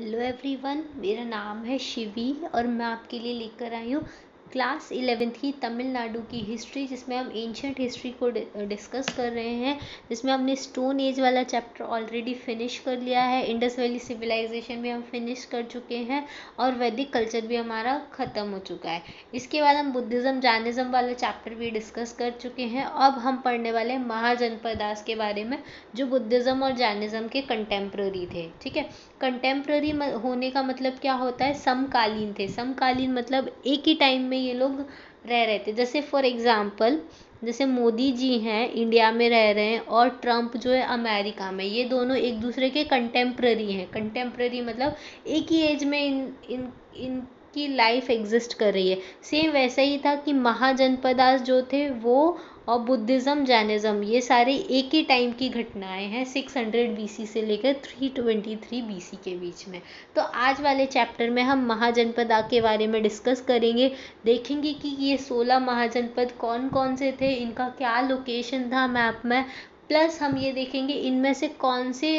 Hello everyone, मेरा नाम है शिवी और मैं आपके लिए लेकर आई हूँ क्लास 11th की तमिलनाडु की हिस्ट्री, जिसमें हम एंशियंट हिस्ट्री को डिस्कस कर रहे हैं। जिसमें हमने स्टोन एज वाला चैप्टर ऑलरेडी फिनिश कर लिया है, इंडस वैली सिविलाइजेशन भी हम फिनिश कर चुके हैं और वैदिक कल्चर भी हमारा ख़त्म हो चुका है। इसके बाद हम बुद्धिज़्म जैनिज़्म वाला चैप्टर भी डिस्कस कर चुके हैं। अब हम पढ़ने वाले हैं महाजनपद दास के बारे में, जो बुद्धिज़्म और जैनिज़्म के कंटेम्प्रेरी थे। ठीक है, कंटेम्प्रेरी होने का मतलब क्या होता है? समकालीन थे। समकालीन मतलब एक ही टाइम में ये लोग रह रहे थे। जैसे फॉर एग्जाम्पल, जैसे मोदी जी हैं इंडिया में रह रहे हैं और ट्रम्प जो है अमेरिका में, ये दोनों एक दूसरे के कंटेम्प्रेरी हैं। कंटेम्प्रेरी मतलब एक ही एज में इनकी लाइफ एग्जिस्ट कर रही है। सेम वैसा ही था कि महाजनपदास जो थे वो और बुद्धिज़्म जैनिज़्म ये सारे एक ही टाइम की घटनाएं हैं, 600 BC से लेकर 323 BC के बीच में। तो आज वाले चैप्टर में हम महाजनपद के बारे में डिस्कस करेंगे। देखेंगे कि ये 16 महाजनपद कौन कौन से थे, इनका क्या लोकेशन था मैप में। प्लस हम ये देखेंगे इनमें से कौन से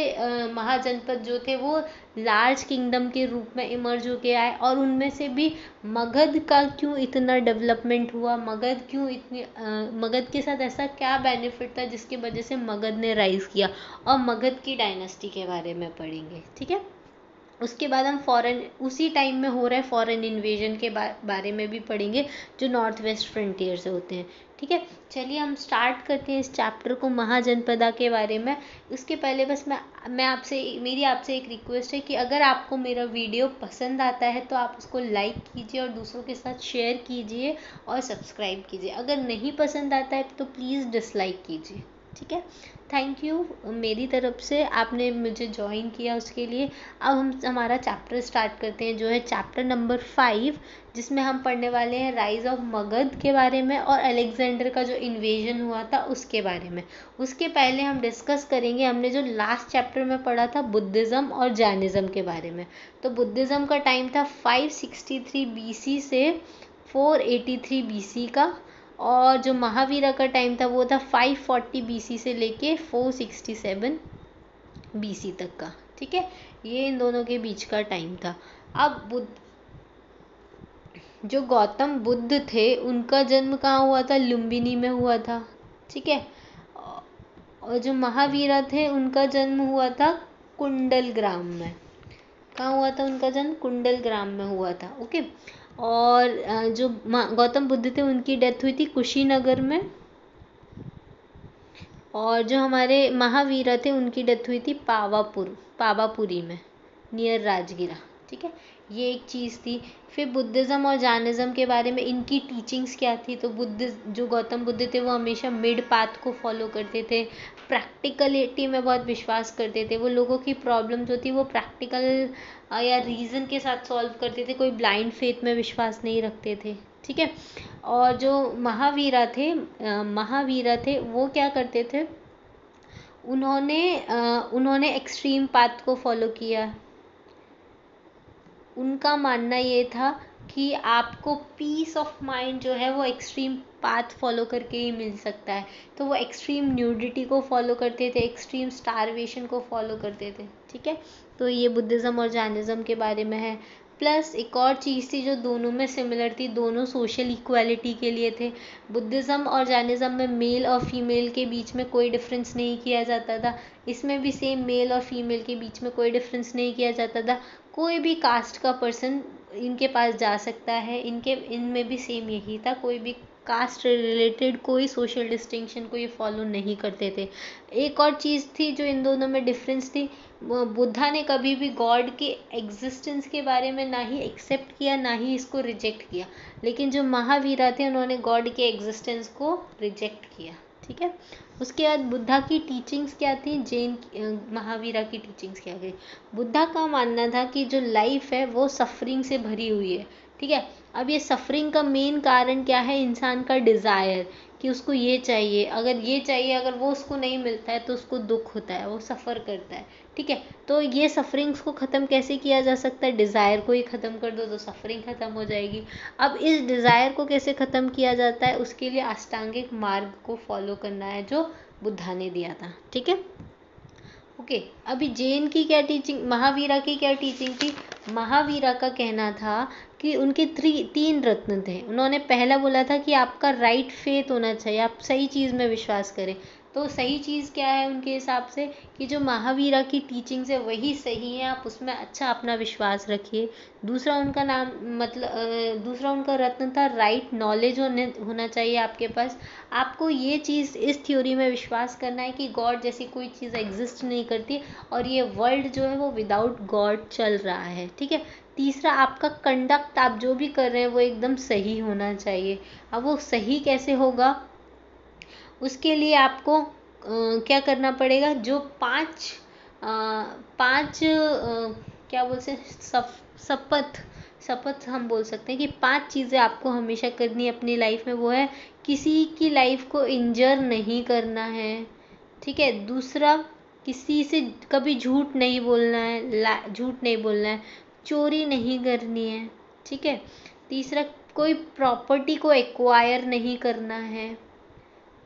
महाजनपद जो थे वो लार्ज किंगडम के रूप में इमर्ज होके आए, और उनमें से भी मगध का क्यों इतना डेवलपमेंट हुआ, मगध क्यों इतनी मगध के साथ ऐसा क्या बेनिफिट था जिसकी वजह से मगध ने राइज किया, और मगध की डायनेस्टी के बारे में पढ़ेंगे। ठीक है, उसके बाद हम फॉरेन उसी टाइम में हो रहे फॉरेन इन्वेजन के बारे में भी पढ़ेंगे, जो नॉर्थ वेस्ट फ्रंटियर से होते हैं। ठीक है, चलिए हम स्टार्ट करते हैं इस चैप्टर को महाजनपदा के बारे में। उसके पहले बस मेरी आपसे एक रिक्वेस्ट है कि अगर आपको मेरा वीडियो पसंद आता है तो आप उसको लाइक कीजिए और दूसरों के साथ शेयर कीजिए और सब्सक्राइब कीजिए। अगर नहीं पसंद आता है तो प्लीज़ डिसलाइक कीजिए। ठीक है, थैंक यू मेरी तरफ से, आपने मुझे ज्वाइन किया उसके लिए। अब हम हमारा चैप्टर स्टार्ट करते हैं, जो है चैप्टर नंबर 5, जिसमें हम पढ़ने वाले हैं राइज ऑफ मगध के बारे में और अलेक्जेंडर का जो इन्वेजन हुआ था उसके बारे में। उसके पहले हम डिस्कस करेंगे, हमने जो लास्ट चैप्टर में पढ़ा था बुद्धिज़्म और जैनिज़्म के बारे में। तो बुद्धिज़्म का टाइम था 563 BC से 483 BC का, और जो महावीरा का टाइम था वो था 540 BC से लेके 467 BC तक का। ठीक है, ये इन दोनों के बीच का टाइम था। अब जो गौतम बुद्ध थे उनका जन्म कहाँ हुआ था? लुम्बिनी में हुआ था। ठीक है, और जो महावीरा थे उनका जन्म हुआ था कुंडल ग्राम में। कहाँ हुआ था उनका जन्म? कुंडल ग्राम में हुआ था। ओके, और जो गौतम बुद्ध थे उनकी डेथ हुई थी कुशीनगर में, और जो हमारे महावीरा थे उनकी डेथ हुई थी पावापुरी में, नियर राजगिरा। ठीक है, ये एक चीज़ थी। फिर बुद्धिज़्म और जैनिज़्म के बारे में इनकी टीचिंग्स क्या थी? तो जो गौतम बुद्ध थे वो हमेशा मिड पाथ को फॉलो करते थे, प्रैक्टिकलिटी में बहुत विश्वास करते थे। वो लोगों की प्रॉब्लम जो थी वो प्रैक्टिकल या रीज़न के साथ सॉल्व करते थे, कोई ब्लाइंड फेथ में विश्वास नहीं रखते थे। ठीक है, और जो महावीरा थे वो क्या करते थे? उन्होंने एक्सट्रीम पाथ को फॉलो किया। उनका मानना ये था कि आपको पीस ऑफ माइंड जो है वो एक्सट्रीम पाथ फॉलो करके ही मिल सकता है। तो वो एक्सट्रीम न्यूडिटी को फॉलो करते थे, एक्सट्रीम स्टारवेशन को फॉलो करते थे। ठीक है, तो ये बुद्धिज़्म और जैनिज़्म के बारे में है। प्लस एक और चीज़ थी जो दोनों में सिमिलर थी, दोनों सोशल इक्वालिटी के लिए थे। बुद्धिज़्म और जैनिज़्म में मेल और फीमेल के बीच में कोई डिफरेंस नहीं किया जाता था। इसमें भी सेम, मेल और फीमेल के बीच में कोई डिफरेंस नहीं किया जाता था। कोई भी कास्ट का पर्सन इनके पास जा सकता है। इनमें भी सेम यही था, कोई भी कास्ट रिलेटेड कोई सोशल डिस्टिंक्शन को ये फॉलो नहीं करते थे। एक और चीज़ थी जो इन दोनों में डिफरेंस थी, बुद्धा ने कभी भी गॉड के एग्जिस्टेंस के बारे में ना ही एक्सेप्ट किया ना ही इसको रिजेक्ट किया, लेकिन जो महावीरा थे उन्होंने गॉड के एग्जिस्टेंस को रिजेक्ट किया। ठीक है, उसके बाद बुद्धा की टीचिंग्स क्या थी? महावीरा की टीचिंग्स क्या थी? बुद्धा का मानना था कि जो लाइफ है वो सफरिंग से भरी हुई है। ठीक है, अब ये सफरिंग का मेन कारण क्या है? इंसान का डिज़ायर, कि उसको ये चाहिए, अगर वो उसको नहीं मिलता है तो उसको दुख होता है, वो सफ़र करता है। ठीक है, तो ये सफरिंग्स को ख़त्म कैसे किया जा सकता है? डिज़ायर को ही ख़त्म कर दो तो सफरिंग ख़त्म हो जाएगी। अब इस डिज़ायर को कैसे ख़त्म किया जाता है? उसके लिए अष्टांगिक मार्ग को फॉलो करना है जो बुद्धा ने दिया था। ठीक है, ओके, अभी जैन की क्या टीचिंग, महावीरा की क्या टीचिंग थी? महावीरा का कहना था कि उनके 3 रत्न थे। उन्होंने पहला बोला था कि आपका राइट फेथ होना चाहिए, आप सही चीज़ में विश्वास करें। तो सही चीज़ क्या है उनके हिसाब से? कि जो महावीरा की टीचिंग्स है वही सही है, आप उसमें अच्छा अपना विश्वास रखिए। दूसरा उनका नाम दूसरा उनका रत्न था राइट नॉलेज होना चाहिए आपके पास। आपको ये चीज़, इस थ्योरी में विश्वास करना है कि गॉड जैसी कोई चीज़ एग्जिस्ट नहीं करती और ये वर्ल्ड जो है वो विदाउट गॉड चल रहा है, ठीक है। तीसरा, आपका कंडक्ट, आप जो भी कर रहे हैं वो एकदम सही होना चाहिए। अब वो सही कैसे होगा, उसके लिए आपको क्या करना पड़ेगा? जो 5 क्या बोलते हैं, शपथ हम बोल सकते हैं कि 5 चीज़ें आपको हमेशा करनी है अपनी लाइफ में। वो है, किसी की लाइफ को इंजर नहीं करना है, ठीक है। दूसरा, किसी से कभी झूठ नहीं बोलना है, चोरी नहीं करनी है, ठीक है। तीसरा, कोई प्रॉपर्टी को एक्वायर नहीं करना है,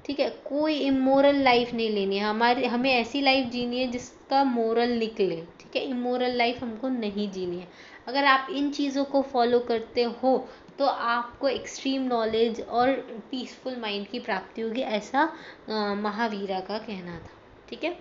ठीक है। कोई इमोरल लाइफ नहीं लेनी है, हमें ऐसी लाइफ जीनी है जिसका मोरल निकले, ठीक है। इमोरल लाइफ हमको नहीं जीनी है। अगर आप इन चीज़ों को फॉलो करते हो तो आपको एक्सट्रीम नॉलेज और पीसफुल माइंड की प्राप्ति होगी, ऐसा महावीरा का कहना था, ठीक है।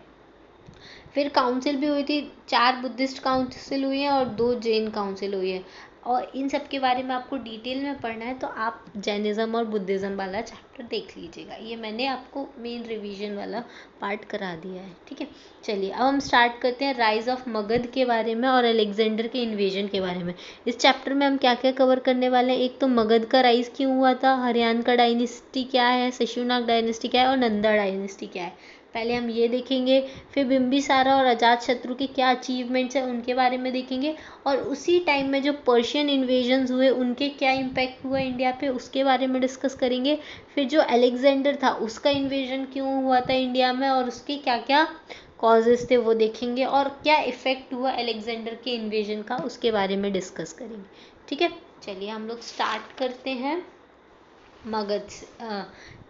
फिर काउंसिल भी हुई थी, 4 बुद्धिस्ट काउंसिल हुई हैं और 2 जैन काउंसिल हुई है। और इन सब के बारे में आपको डिटेल में पढ़ना है तो आप जैनिज़्म और बुद्धिज़्म वाला चैप्टर देख लीजिएगा। ये मैंने आपको मेन रिवीजन वाला पार्ट करा दिया है, ठीक है। चलिए अब हम स्टार्ट करते हैं राइज ऑफ मगध के बारे में और अलेक्जेंडर के इन्वेजन के बारे में। इस चैप्टर में हम क्या क्या कवर करने वाले हैं? एक तो मगध का राइज क्यों हुआ था, हरियाणा का डायनेस्टी क्या है, शिशुनाग डायनेस्टी क्या है और नंदा डायनेस्टी क्या है, पहले हम ये देखेंगे। फिर बिम्बिसारा और अजातशत्रु के क्या अचीवमेंट्स हैं उनके बारे में देखेंगे। और उसी टाइम में जो पर्शियन इन्वेजन्स हुए उनके क्या इम्पैक्ट हुआ इंडिया पे, उसके बारे में डिस्कस करेंगे। फिर जो अलेक्जेंडर था उसका इन्वेजन क्यों हुआ था इंडिया में और उसके क्या क्या कॉजेस थे वो देखेंगे। और क्या इफेक्ट हुआ अलेक्जेंडर के इन्वेजन का उसके बारे में डिस्कस करेंगे, ठीक है। चलिए हम लोग स्टार्ट करते हैं मगध से।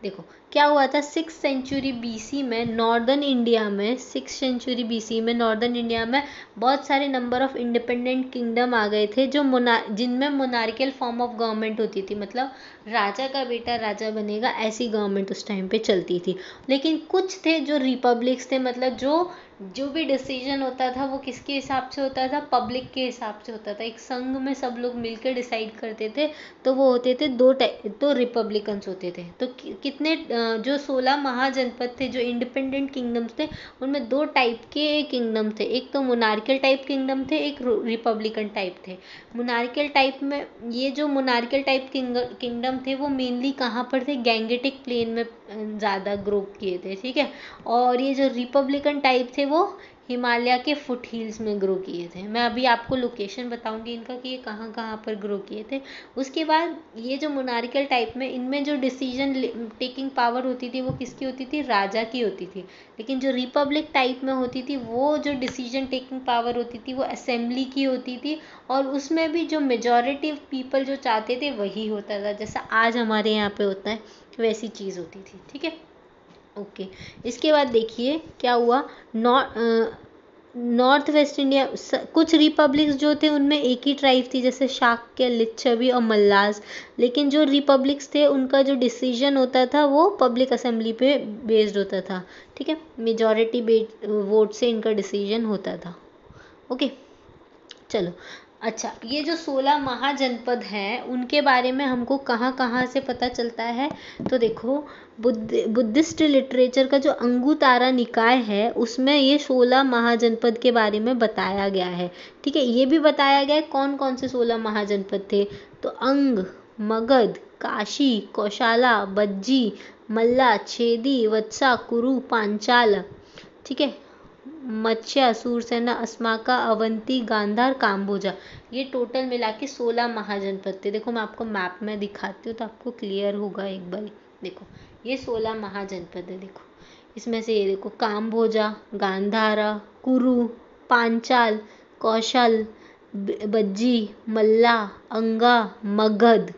देखो क्या हुआ था, 6th सेंचुरी बीसी में नॉर्दर्न इंडिया में, 6th सेंचुरी बीसी में नॉर्दर्न इंडिया में बहुत सारे नंबर ऑफ इंडिपेंडेंट किंगडम आ गए थे जो जिनमें मोनार्कियल फॉर्म ऑफ गवर्नमेंट होती थी, मतलब राजा का बेटा राजा बनेगा ऐसी गवर्नमेंट उस टाइम पे चलती थी। लेकिन कुछ थे जो रिपब्लिक्स थे, मतलब जो भी डिसीजन होता था वो किसके हिसाब से होता था, पब्लिक के हिसाब से होता था। एक संघ में सब लोग मिलकर डिसाइड करते थे, तो वो होते थे दो रिपब्लिकन्स होते थे। तो कितने जो 16 महाजनपद थे जो इंडिपेंडेंट किंगडम्स थे, उनमें 2 टाइप के किंगडम थे, एक तो मोनार्कियल टाइप किंगडम थे, एक रिपब्लिकन टाइप थे। मोनार्कियल टाइप में, ये जो मोनार्कियल टाइप किंगडम थे वो मेनली कहाँ पर थे, गैंगेटिक प्लेन में ज़्यादा ग्रो किए थे, ठीक है। और ये जो रिपब्लिकन टाइप थे वो हिमालय के फुट हिल्स में ग्रो किए थे। मैं अभी आपको लोकेशन बताऊंगी इनका कि ये कहाँ कहाँ पर ग्रो किए थे। उसके बाद ये जो मोनार्कियल टाइप में, इनमें जो डिसीजन टेकिंग पावर होती थी वो किसकी होती थी, राजा की होती थी। लेकिन जो रिपब्लिक टाइप में होती थी वो जो डिसीजन टेकिंग पावर होती थी वो असेंबली की होती थी। और उसमें भी जो मेजॉरिटी पीपल जो चाहते थे वही होता था, जैसा आज हमारे यहाँ पे होता है वैसी चीज़ होती थी, ठीक है। ओके, इसके बाद देखिए क्या हुआ। नॉर्थ वेस्ट इंडिया कुछ रिपब्लिक्स जो थे उनमें एक ही ट्राइब थी, जैसे शाक्य, लिच्छवी और मल्लास। लेकिन जो रिपब्लिक्स थे उनका जो डिसीजन होता था वो पब्लिक असेंबली पे बेस्ड होता था, ठीक है। मेजॉरिटी वोट से इनका डिसीजन होता था। ओके चलो, अच्छा ये जो 16 महाजनपद हैं उनके बारे में हमको कहाँ कहाँ से पता चलता है, तो देखो बुद्धिस्ट लिटरेचर का जो अंगुतारा निकाय है उसमें ये 16 महाजनपद के बारे में बताया गया है, ठीक है। ये भी बताया गया है कौन कौन से 16 महाजनपद थे, तो अंग, मगध, काशी, कौशाला, बज्जी, मल्ला, छेदी, वत्सा, कुरु, पांचाल, ठीक है, मत्स्य, सूरसेना, अस्माका, अवंती, गांधार, काम्बोजा। ये टोटल मिला के 16 महाजनपद थे। देखो मैं आपको मैप में दिखाती हूँ तो आपको क्लियर होगा एक बार। देखो ये 16 महाजनपद है, देखो इसमें से ये देखो काम्बोजा, गांधारा, कुरु, पांचाल, कौशल, बज्जी, मल्ला, अंगा, मगध।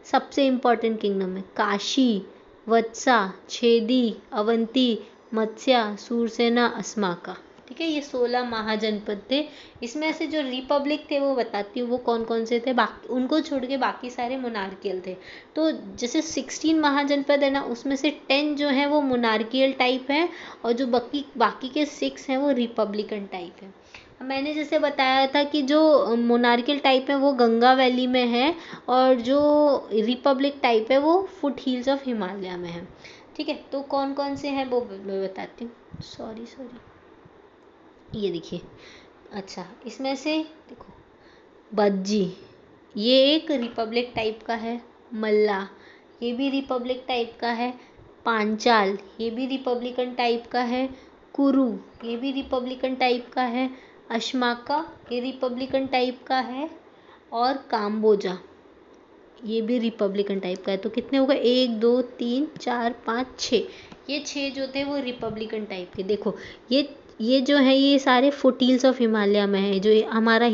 सबसे इम्पोर्टेंट किंगडम है काशी, वत्सा, छेदी, अवंती, मत्स्य, सूरसेना, अस्माका, ठीक है, ये 16 महाजनपद थे। इसमें से जो रिपब्लिक थे वो बताती हूँ वो कौन कौन से थे, बाकी उनको छोड़ के बाकी सारे मोनार्कियल थे। तो जैसे 16 महाजनपद है ना, उसमें से 10 जो है वो मोनार्कियल टाइप है और जो बाकी के 6 हैं वो रिपब्लिकन टाइप है। मैंने जैसे बताया था कि जो मोनार्कियल टाइप है वो गंगा वैली में है और जो रिपब्लिक टाइप है वो फुट हिल्स ऑफ हिमालय में है। ठीक है, तो कौन कौन से हैं वो मैं बताती हूँ। सॉरी ये देखिए, अच्छा इसमें से देखो, बज्जी ये एक रिपब्लिक टाइप का है, मल्ला ये भी रिपब्लिक टाइप का है, पांचाल ये भी रिपब्लिकन टाइप का है, कुरु ये भी रिपब्लिकन टाइप का है, अशमाका ये रिपब्लिकन टाइप का है और काम्बोजा ये भी रिपब्लिकन टाइप का है। तो कितने हो गए, 1 2 3 4 5 6, ये 6 जो थे वो रिपब्लिकन टाइप के। देखो ये जो है ये सारे फुटील्स ऑफ हिमालय में है। जो हमारा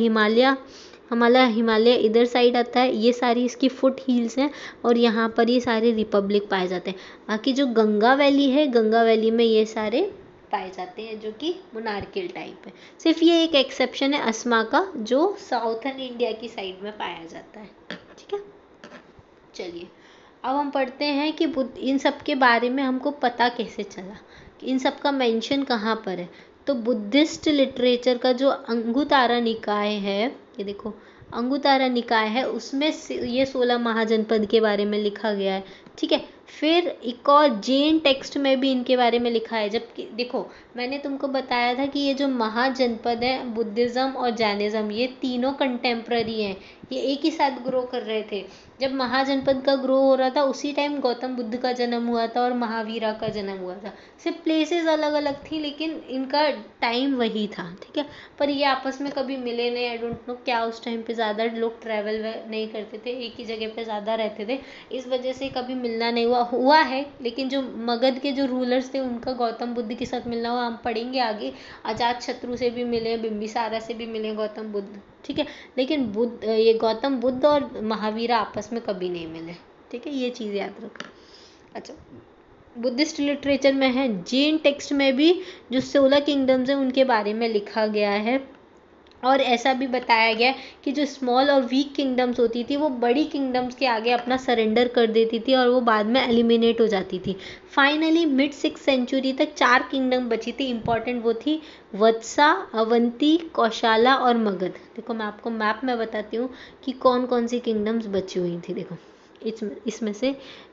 हिमालय इधर साइड आता है, ये सारी इसकी फुट हिल्स हैं और यहाँ पर ये सारे रिपब्लिक पाए जाते हैं। बाकी जो गंगा वैली है, गंगा वैली में ये सारे पाए जाते हैं जो कि मोनार्कियल टाइप है। सिर्फ ये एक एक्सेप्शन है असमा का, जो साउथर्न इंडिया की साइड में पाया जाता है। ठीक है, चलिए अब हम पढ़ते हैं कि बुद्ध, इन सब के बारे में हमको पता कैसे चला कि इन सब का मेंशन कहाँ पर है। तो बुद्धिस्ट लिटरेचर का जो अंगुतारा निकाय है, ये देखो अंगुतारा निकाय है, उसमें ये 16 महाजनपद के बारे में लिखा गया है। ठीक है, फिर एक और जैन टेक्स्ट में भी इनके बारे में लिखा है। जबकि देखो मैंने तुमको बताया था कि ये जो महाजनपद है, बुद्धिज़्म और जैनिज़्म, ये तीनों कंटेम्प्ररी हैं, ये एक ही साथ ग्रो कर रहे थे। जब महाजनपद का ग्रो हो रहा था उसी टाइम गौतम बुद्ध का जन्म हुआ था और महावीरा का जन्म हुआ था। सिर्फ प्लेसेस अलग अलग थी लेकिन इनका टाइम वही था। ठीक है, पर ये आपस में कभी मिले नहीं। आई डोंट नो क्या उस टाइम पे ज़्यादा लोग ट्रैवल नहीं करते थे, एक ही जगह पे ज़्यादा रहते थे, इस वजह से कभी मिलना नहीं हुआ है। लेकिन जो मगध के जो रूलर्स थे उनका गौतम बुद्ध के साथ मिलना हुआ, हम पढ़ेंगे आगे। अजात शत्रु से भी मिले, बिंबिसारा से भी मिले गौतम बुद्ध। ठीक है, लेकिन ये गौतम बुद्ध और महावीरा आपस में कभी नहीं मिले। ठीक है, ये चीज़ याद रखो। अच्छा, बुद्धिस्ट लिटरेचर में है, जैन टेक्स्ट में भी जो 16 किंगडम्स हैं उनके बारे में लिखा गया है और ऐसा भी बताया गया कि जो स्मॉल और वीक किंगडम्स होती थी वो बड़ी किंगडम्स के आगे अपना सरेंडर कर देती थी और वो बाद में एलिमिनेट हो जाती थी। फाइनली मिड 6th सेंचुरी तक 4 किंगडम बची थी इंपॉर्टेंट, वो थी वत्सा, अवंती, कौशाला और मगध। देखो मैं आपको मैप में बताती हूँ कि कौन कौन सी किंगडम्स बची हुई थी। देखो इसमें से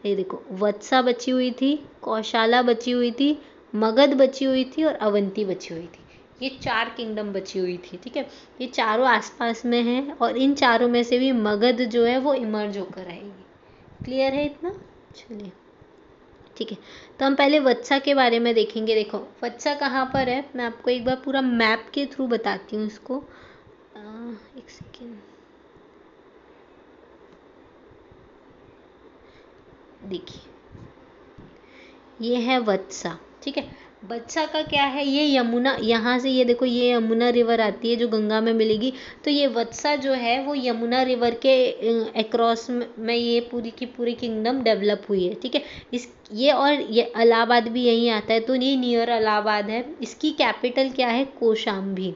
ये देखो, वत्सा बची हुई थी, कौशाला बची हुई थी, मगध बची हुई थी और अवंती बची हुई थी। ये 4 किंगडम बची हुई थी। ठीक है, ये चारों आसपास में हैं और इन चारों में से भी मगध जो है वो इमर्ज होकर आएगी। क्लियर है इतना? चलिए ठीक है, तो हम पहले वत्सा के बारे में देखेंगे। देखो वत्सा कहाँ पर है, मैं आपको एक बार पूरा मैप के थ्रू बताती हूँ इसको। एक सेकेंड, देखिए ये है वत्सा। ठीक है, वत्सा का क्या है, ये यमुना, यहाँ से ये देखो ये यमुना रिवर आती है जो गंगा में मिलेगी। तो ये वत्सा जो है वो यमुना रिवर के अक्रॉस में ये पूरी की पूरी किंगडम डेवलप हुई है। ठीक है, ये इलाहाबाद भी यहीं आता है, तो ये नियर इलाहाबाद है। इसकी कैपिटल क्या है, कौशाम्बी।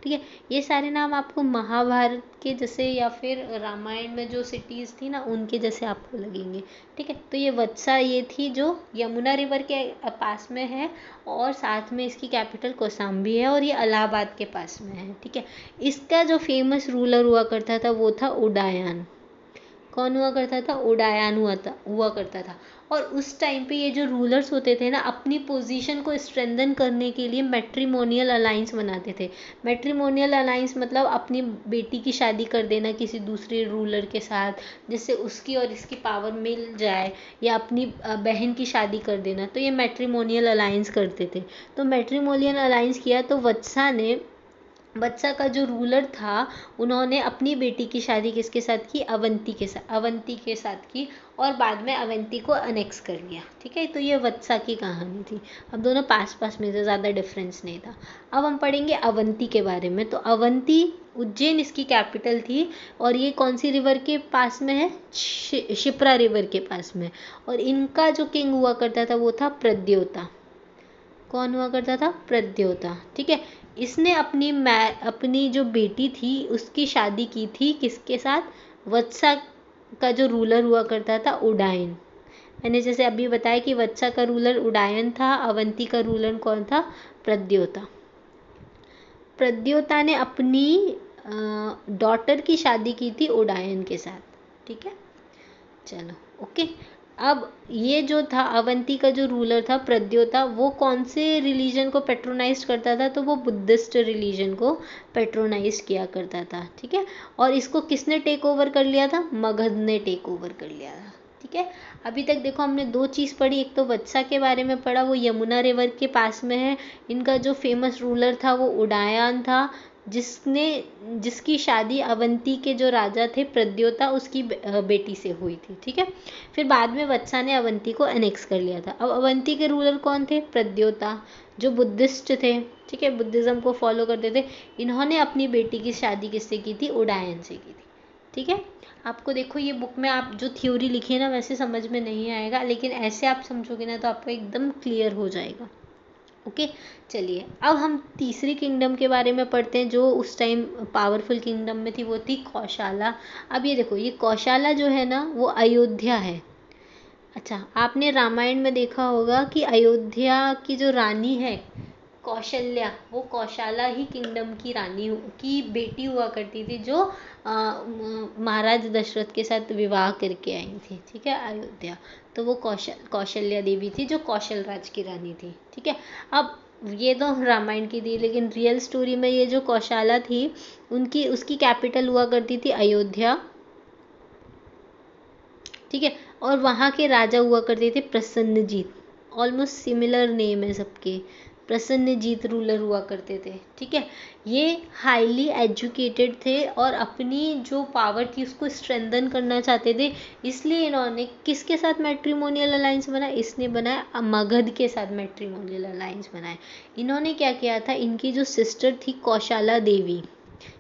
ठीक है, ये सारे नाम आपको महाभारत के जैसे या फिर रामायण में जो सिटीज़ थी ना उनके जैसे आपको लगेंगे। ठीक है, तो ये वत्सा ये थी जो यमुना रिवर के पास में है और साथ में इसकी कैपिटल कौशाम्बी है और ये इलाहाबाद के पास में है। ठीक है, इसका जो फेमस रूलर हुआ करता था वो था उदयन। कौन हुआ करता था, उदयन हुआ करता था। और उस टाइम पे ये जो रूलर्स होते थे ना, अपनी पोजीशन को स्ट्रेंथन करने के लिए मैट्रिमोनियल अलाइंस बनाते थे। मैट्रिमोनियल अलाइंस मतलब अपनी बेटी की शादी कर देना किसी दूसरे रूलर के साथ, जिससे उसकी और इसकी पावर मिल जाए, या अपनी बहन की शादी कर देना, तो ये मैट्रिमोनियल अलाइंस करते थे। तो मैट्रिमोनियल अलाइंस किया तो वत्सा का जो रूलर था उन्होंने अपनी बेटी की शादी किसके साथ की, अवंती के साथ की और बाद में अवंती को अनेक्स कर लिया। ठीक है, तो ये वत्सा की कहानी थी। अब दोनों पास पास में से, ज़्यादा डिफरेंस नहीं था। अब हम पढ़ेंगे अवंती के बारे में। तो अवंती उज्जैन इसकी कैपिटल थी और ये कौन सी रिवर के पास में है, शिप्रा रिवर के पास में। और इनका जो किंग हुआ करता था वो था प्रद्योता। कौन हुआ करता था? प्रद्योता। ठीक है, इसने अपनी जो बेटी थी उसकी शादी की थी किसके साथ? वत्सा का जो रूलर हुआ करता था उडायन। मैंने जैसे अभी बताया कि वत्सा का रूलर उडायन था, अवंती का रूलर कौन था? प्रद्योता। प्रद्योता ने अपनी डॉटर की शादी की थी उडायन के साथ। ठीक है, चलो ओके। अब ये जो था अवंती का जो रूलर था प्रद्योता, वो कौन से रिलीजन को पेट्रोनाइज करता था? तो वो बुद्धिस्ट रिलीजन को पेट्रोनाइज किया करता था। ठीक है, और इसको किसने टेक ओवर कर लिया था? मगध ने टेक ओवर कर लिया था। ठीक है, अभी तक देखो हमने दो चीज़ पढ़ी, एक तो वत्सा के बारे में पढ़ा, वो यमुना रिवर के पास में है। इनका जो फेमस रूलर था वो उडायन था, जिसकी शादी अवंती के जो राजा थे प्रद्योता उसकी बेटी से हुई थी। ठीक है, फिर बाद में वत्सा ने अवंती को एनेक्स कर लिया था। अब अवंती के रूलर कौन थे? प्रद्योता, जो बुद्धिस्ट थे। ठीक है, बुद्धिज्म को फॉलो करते थे। इन्होंने अपनी बेटी की शादी किससे की थी? उडायन से की थी। ठीक है, आपको देखो ये बुक में आप जो थ्योरी लिखी है ना वैसे समझ में नहीं आएगा, लेकिन ऐसे आप समझोगे ना तो आपको एकदम क्लियर हो जाएगा। ओके, चलिए अब हम तीसरी किंगडम के बारे में पढ़ते हैं जो उस टाइम पावरफुल किंगडम में थी, वो थी कौशाला। अब ये देखो, ये कौशाला जो है ना वो अयोध्या है। अच्छा, आपने रामायण में देखा होगा कि अयोध्या की जो रानी है कौशल्या, वो कौशाला ही किंगडम की रानी की बेटी हुआ करती थी, जो महाराज दशरथ के साथ विवाह करके आई थी। ठीक है, अयोध्या, तो वो कौशल्या देवी थी जो कौशल राज की रानी थी। ठीक है, अब ये तो रामायण की थी, लेकिन रियल स्टोरी में ये जो कौशाला थी उसकी कैपिटल हुआ करती थी अयोध्या। ठीक है, और वहाँ के राजा हुआ करते थे प्रसन्नजीत। ऑलमोस्ट सिमिलर नेम है सबके, प्रसन्नजीत रूलर हुआ करते थे। ठीक है, ये हाईली एजुकेटेड थे और अपनी जो पावर थी उसको स्ट्रेंथन करना चाहते थे, इसलिए इन्होंने किसके साथ मैट्रिमोनियल अलायंस बनाया? इसने बनाया मगध के साथ मैट्रिमोनियल अलायंस बनाया। इन्होंने क्या किया था? इनकी जो सिस्टर थी कौशाला देवी,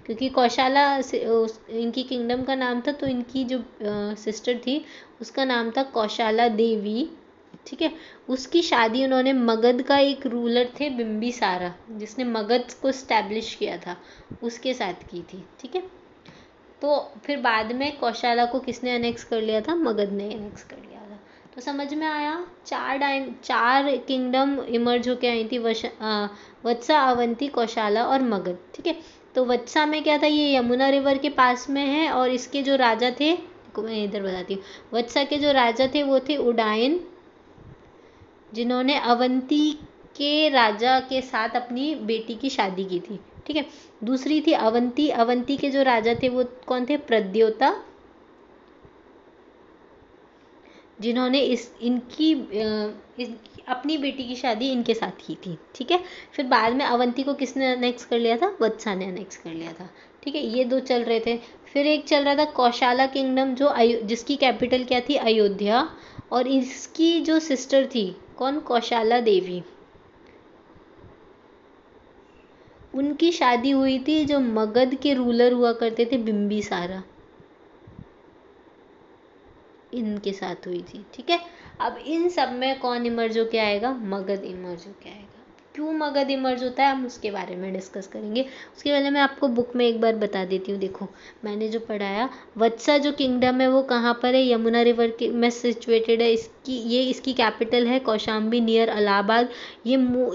क्योंकि कौशाला इनकी किंगडम का नाम था, तो इनकी जो सिस्टर थी उसका नाम था कौशाला देवी। ठीक है, उसकी शादी उन्होंने मगध का एक रूलर थे बिंबिसारा, जिसने मगध को स्टैब्लिश किया था, उसके साथ की थी। ठीक है, तो फिर बाद में कौशाला को किसने अनेक्स कर लिया था? मगध ने अनेक्स कर लिया था। तो समझ में आया, चार किंगडम इमर्ज होके आई थी, वत्सा, अवंती, कौशाला और मगध। ठीक है, तो वत्सा में क्या था? ये यमुना रिवर के पास में है, और इसके जो राजा थे, मैं इधर बताती हूँ, वत्सा के जो राजा थे वो थे उडायन, जिन्होंने अवंती के राजा के साथ अपनी बेटी की शादी की थी। ठीक है, दूसरी थी अवंती। अवंती के जो राजा थे वो कौन थे? प्रद्योता, जिन्होंने अपनी बेटी की शादी इनके साथ की थी। ठीक है, फिर बाद में अवंती को किसने अनेक्स कर लिया था? वत्सा ने अनेक्स कर लिया था। ठीक है, ये दो चल रहे थे। फिर एक चल रहा था कौशाला किंगडम, जिसकी कैपिटल क्या थी? अयोध्या, और इसकी जो सिस्टर थी कौन? कौशाला देवी, उनकी शादी हुई थी जो मगध के रूलर हुआ करते थे बिंबिसारा, इनके साथ हुई थी। ठीक है, अब इन सब में कौन इमर्ज होके आएगा? मगध इमर्ज होके आएगा। क्यों मगध इमर्ज होता है हम उसके बारे में डिस्कस करेंगे। उसके पहले मैं आपको बुक में एक बार बता देती हूँ। देखो, मैंने जो पढ़ाया, वत्सा जो किंगडम है वो कहाँ पर है? यमुना रिवर के में सिचुएटेड है। इसकी कैपिटल है कौशाम्बी नियर इलाहाबाद।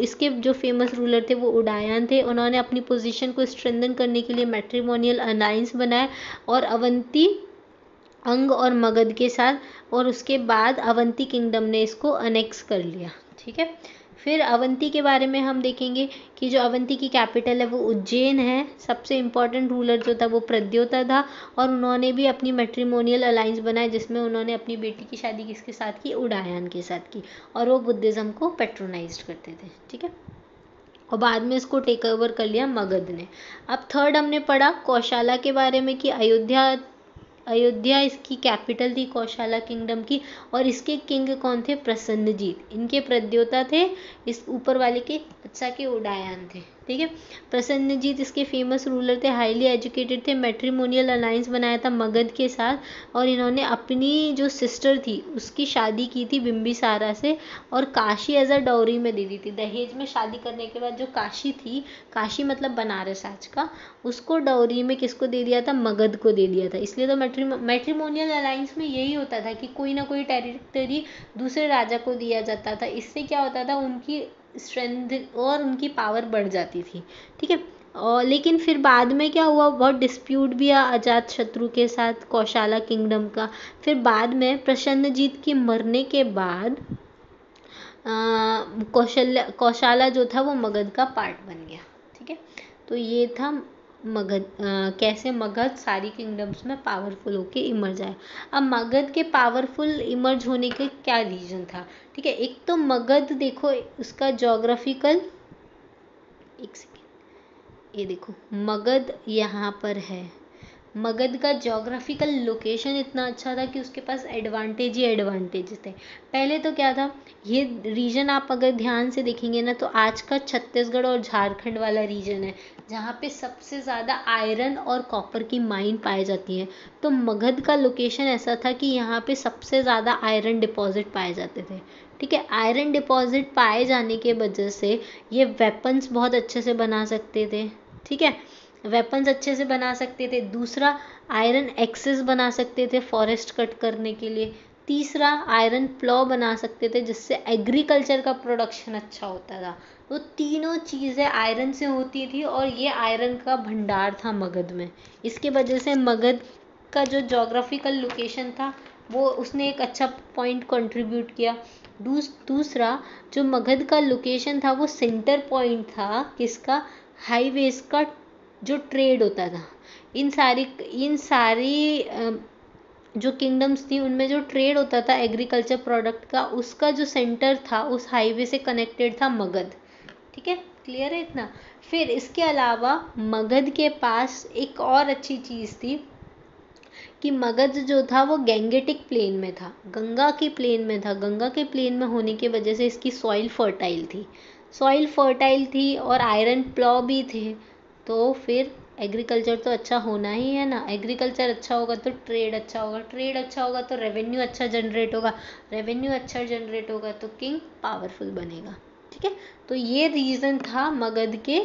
इसके जो फेमस रूलर थे वो उडायन थे। उन्होंने अपनी पोजीशन को स्ट्रेंथन करने के लिए मैट्रिमोनियल अलायंस बनाया, और अवंती अंग और मगध के साथ, और उसके बाद अवंती किंगडम ने इसको अनेक्स कर लिया। ठीक है, फिर अवंती के बारे में हम देखेंगे कि जो अवंती की कैपिटल है वो उज्जैन है। सबसे इम्पोर्टेंट रूलर जो था वो प्रद्योता था, और उन्होंने भी अपनी मैट्रिमोनियल अलायंस बनाए, जिसमें उन्होंने अपनी बेटी की शादी किसके साथ की? उडायन के साथ की, और वो बुद्धिज़्म को पेट्रोनाइज करते थे। ठीक है, और बाद में इसको टेक ओवर कर लिया मगध ने। अब थर्ड हमने पढ़ा कौशाला के बारे में कि अयोध्या इसकी कैपिटल थी कौशाला किंगडम की, और इसके किंग कौन थे? प्रसन्नजीत। इनके प्रद्योता थे, इस ऊपर वाले के वत्सा के उडायन थे। ठीक है। प्रसन्नजीत इसके फेमस रूलर थे, हाईली एजुकेटेड थे, मैट्रिमोनियल अलायंस बनाया था मगध के साथ और इन्होंने अपनी जो सिस्टर थी उसकी शादी की थी बिंबिसारा से और काशी एज अ डाउरी में दे दी थी। दहेज में शादी करने के बाद जो काशी थी, काशी मतलब बनारस आज का, उसको डाउरी में किसको दे दिया था? मगध को दे दिया था। इसलिए तो मैट्रिमोनियल अलायंस में यही होता था कि कोई ना कोई टेरिटरी दूसरे राजा को दिया जाता था। इससे क्या होता था, उनकी स्ट्रेंथ और उनकी पावर बढ़ जाती थी। ठीक है। और लेकिन फिर बाद में क्या हुआ, बहुत डिस्प्यूट भी आया अजात शत्रु के साथ कौशाला किंगडम का। फिर बाद में प्रसन्नजीत के मरने के बाद कौशाला जो था वो मगध का पार्ट बन गया। ठीक है। तो ये था मगध, कैसे मगध सारी किंगडम्स में पावरफुल होके इमर्ज आया। अब मगध के पावरफुल इमर्ज होने के क्या रीजन था? ठीक है। एक तो मगध देखो उसका जोग्राफिकल, एक सेकेंड, ये देखो मगध यहाँ पर है। मगध का जोग्राफिकल लोकेशन इतना अच्छा था कि उसके पास एडवांटेज ही एडवांटेज थे। पहले तो क्या था, ये रीजन आप अगर ध्यान से देखेंगे ना तो आज का छत्तीसगढ़ और झारखंड वाला रीजन है जहाँ पे सबसे ज़्यादा आयरन और कॉपर की माइन पाई जाती है। तो मगध का लोकेशन ऐसा था कि यहाँ पे सबसे ज़्यादा आयरन डिपॉजिट पाए जाते थे। ठीक है। आयरन डिपॉजिट पाए जाने के वजह से ये वेपन्स बहुत अच्छे से बना सकते थे। ठीक है। वेपन्स अच्छे से बना सकते थे। दूसरा, आयरन एक्सेस बना सकते थे फॉरेस्ट कट करने के लिए। तीसरा, आयरन प्लॉ बना सकते थे जिससे एग्रीकल्चर का प्रोडक्शन अच्छा होता था। तो तीनों चीज़ें आयरन से होती थी और ये आयरन का भंडार था मगध में। इसके वजह से मगध का जो जोग्राफिकल लोकेशन था वो उसने एक अच्छा पॉइंट कंट्रीब्यूट किया। दूसरा, जो मगध का लोकेशन था वो सेंटर पॉइंट था किसका? हाईवेज का जो ट्रेड होता था। इन सारी जो किंगडम्स थी उनमें जो ट्रेड होता था एग्रीकल्चर प्रोडक्ट का, उसका जो सेंटर था उस हाईवे से कनेक्टेड था मगध। ठीक है। क्लियर है इतना? फिर इसके अलावा मगध के पास एक और अच्छी चीज़ थी कि मगध जो था वो गैंगेटिक प्लेन में था, गंगा के प्लेन में था। गंगा के प्लेन में होने की वजह से इसकी सॉइल फर्टाइल थी और आयरन प्लॉ भी थे। तो फिर एग्रीकल्चर तो अच्छा होना ही है ना। एग्रीकल्चर अच्छा होगा तो ट्रेड अच्छा होगा, ट्रेड अच्छा होगा तो रेवेन्यू अच्छा जनरेट होगा, रेवेन्यू अच्छा जनरेट होगा तो किंग पावरफुल बनेगा। ठीक है। तो ये रीज़न था मगध के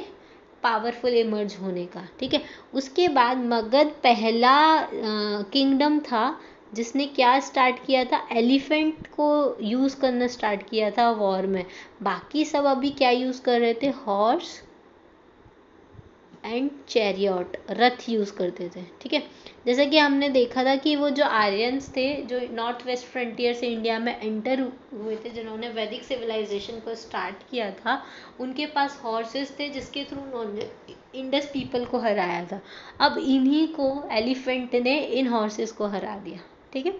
पावरफुल इमर्ज होने का। ठीक है। उसके बाद मगध पहला किंगडम था जिसने क्या स्टार्ट किया था, एलिफेंट को यूज़ करना स्टार्ट किया था वॉर में। बाकी सब अभी क्या यूज़ कर रहे थे? Horse and chariot, Rath use करते थे। ठीक है। जैसे कि हमने देखा था कि वो जो आर्यंस थे जो नॉर्थ वेस्ट फ्रंटियर से इंडिया में एंटर हुए थे, जिन्होंने वैदिक सिविलाइजेशन को स्टार्ट किया था, उनके पास हॉर्सेस थे जिसके थ्रू उन्होंने इंडस पीपल को हराया था। अब इन्हीं को एलिफेंट ने इन हॉर्सेस को हरा दिया। ठीक है।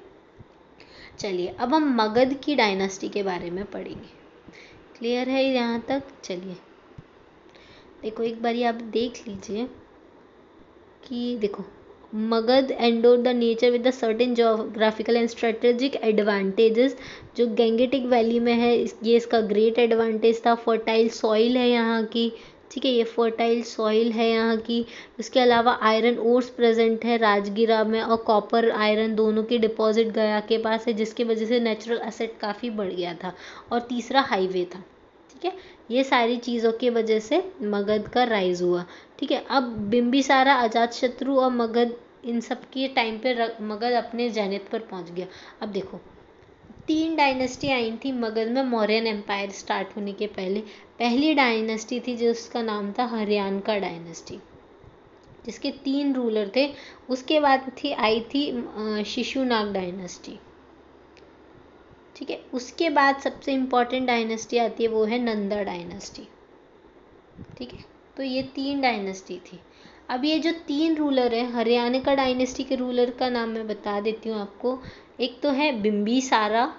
चलिए अब हम मगध की डायनास्टी के बारे में पढ़ेंगे। क्लियर है यहाँ तक? चलिए देखो एक बारी आप देख लीजिए कि देखो Magadh endowed the nature with the certain geographical and strategic advantages. जो गैंगेटिक वैली में है ये इसका ग्रेट एडवांटेज था। फर्टाइल सॉइल है यहाँ की। ठीक है। ये फर्टाइल सॉइल है यहाँ की। इसके अलावा आयरन ओर्स प्रेजेंट है राजगिरा में और कॉपर आयरन दोनों की डिपॉजिट गया के पास है, जिसकी वजह से नेचुरल एसेट काफ़ी बढ़ गया था। और तीसरा हाईवे था। ठीक है। ये सारी चीज़ों की वजह से मगध का राइज हुआ। ठीक है। अब बिंबिसारा, अजातशत्रु और मगध इन सब के टाइम पे मगध अपने जेनिथ पर पहुंच गया। अब देखो 3 डायनेस्टी आई थी मगध में मौर्यन एम्पायर स्टार्ट होने के पहले। पहली डायनेस्टी थी जिसका नाम था हरियाणका डायनेस्टी, जिसके 3 रूलर थे। उसके बाद आई थी शिशुनाग डायनेस्टी। ठीक है। उसके बाद सबसे इम्पॉर्टेंट डायनेस्टी आती है वो है नंदा डायनेस्टी। ठीक है। तो ये 3 डायनेस्टी थी। अब ये जो 3 रूलर है, हरियाणा का डायनेस्टी के रूलर का नाम मैं बता देती हूँ आपको। एक तो है बिंबिसारा,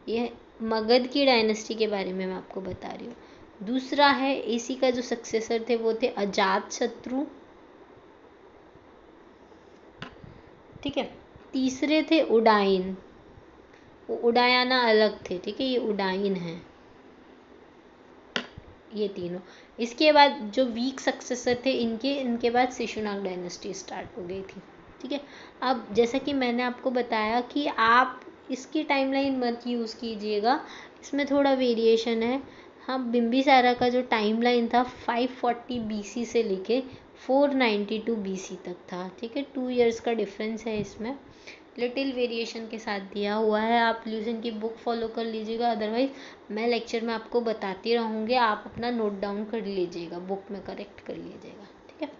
ये मगध की डायनेस्टी के बारे में मैं आपको बता रही हूँ। दूसरा है इसी का जो सक्सेसर थे वो थे अजातशत्रु। ठीक है। तीसरे थे उडाइन, वो उडायाना अलग थे। ठीक है। ये उडाइन है, ये तीनों। इसके बाद जो वीक सक्सेसर थे इनके बाद शिशुनाग डायनेस्टी स्टार्ट हो गई थी। ठीक है, अब जैसा कि मैंने आपको बताया कि आप इसकी टाइमलाइन मत यूज़ कीजिएगा, इसमें थोड़ा वेरिएशन है। हाँ, बिम्बिसारा का जो टाइमलाइन था 540 BC से लेके 492 BC तक था। ठीक है, 2 इयर्स का डिफरेंस है इसमें, लिटिल वेरिएशन के साथ दिया हुआ है। आप ल्यूसेंट की बुक फॉलो कर लीजिएगा, अदरवाइज मैं लेक्चर में आपको बताती रहूँगी, आप अपना नोट डाउन कर लीजिएगा, बुक में करेक्ट कर लीजिएगा। ठीक है,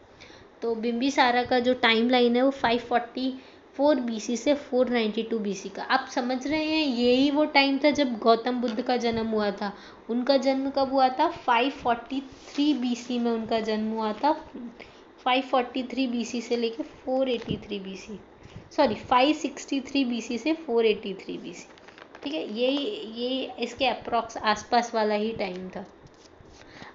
तो बिम्बिसारा का जो टाइम लाइन है वो 544 BC से 492 BC का। आप समझ रहे हैं, यही वो टाइम था जब गौतम बुद्ध का जन्म हुआ था। उनका जन्म कब हुआ था? 543 BC में उनका जन्म हुआ था। 543 BC से लेके 483 BC, सॉरी 563 BC से 483 BC। ठीक है, ये इसके अप्रॉक्स आसपास वाला ही टाइम था।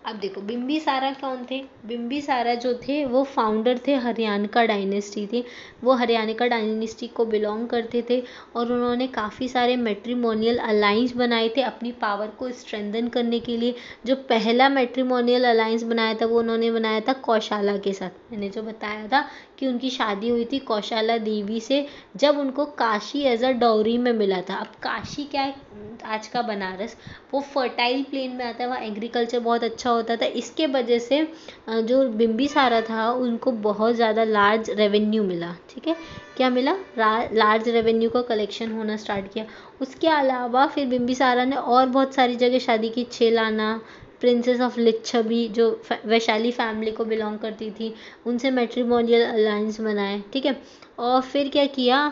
अब देखो बिम्बिसारा कौन थे? बिम्बिसारा जो थे वो फाउंडर थे, हरियाणका डायनेस्टी थे। वो हरियाणका डायनेस्टी को बिलोंग करते थे और उन्होंने काफ़ी सारे मैट्रिमोनियल अलाइंस बनाए थे अपनी पावर को स्ट्रेंथन करने के लिए। जो पहला मैट्रिमोनियल अलाइंस बनाया था वो उन्होंने बनाया था कौशाला के साथ। मैंने जो बताया था कि उनकी शादी हुई थी कौशाला देवी से, जब उनको काशी एज अ डाउरी में मिला था। अब काशी क्या है? आज का बनारस, वो फर्टाइल प्लेन में आता है, वहाँ एग्रीकल्चर बहुत अच्छा होता था। इसके वजह से जो बिम्बिसारा था उनको बहुत ज़्यादा लार्ज रेवेन्यू मिला। ठीक है, क्या मिला? लार्ज रेवेन्यू का कलेक्शन होना स्टार्ट किया। उसके अलावा फिर बिम्बिसारा ने और बहुत सारी जगह शादी की। छेलाना, प्रिंसेस ऑफ लिच्छवी जो वैशाली फैमिली को बिलोंग करती थी, उनसे मैट्रिमोनियल अलायंस बनाए। ठीक है, और फिर क्या किया,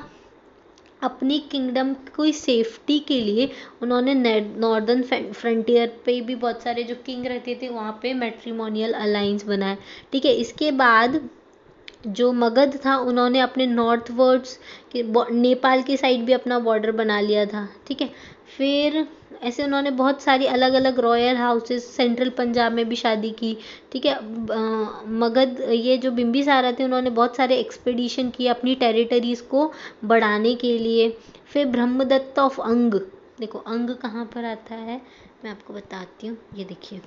अपनी किंगडम की सेफ्टी के लिए उन्होंने नॉर्दर्न फ्रंटियर पे भी बहुत सारे जो किंग रहते थे वहाँ पे मैट्रिमोनियल अलायंस बनाए। ठीक है, इसके बाद जो मगध था उन्होंने अपने नॉर्थ वर्ड्स के नेपाल की साइड भी अपना बॉर्डर बना लिया था। ठीक है, फिर ऐसे उन्होंने बहुत सारी अलग अलग रॉयल हाउसेस सेंट्रल पंजाब में भी शादी की। ठीक है, मगध ये जो बिम्बिसारा थे उन्होंने बहुत सारे एक्सपेडिशन किए अपनी टेरिटरीज़ को बढ़ाने के लिए। फिर ब्रह्मदत्त ऑफ अंग, देखो अंग कहाँ पर आता है मैं आपको बताती हूँ। ये देखिए,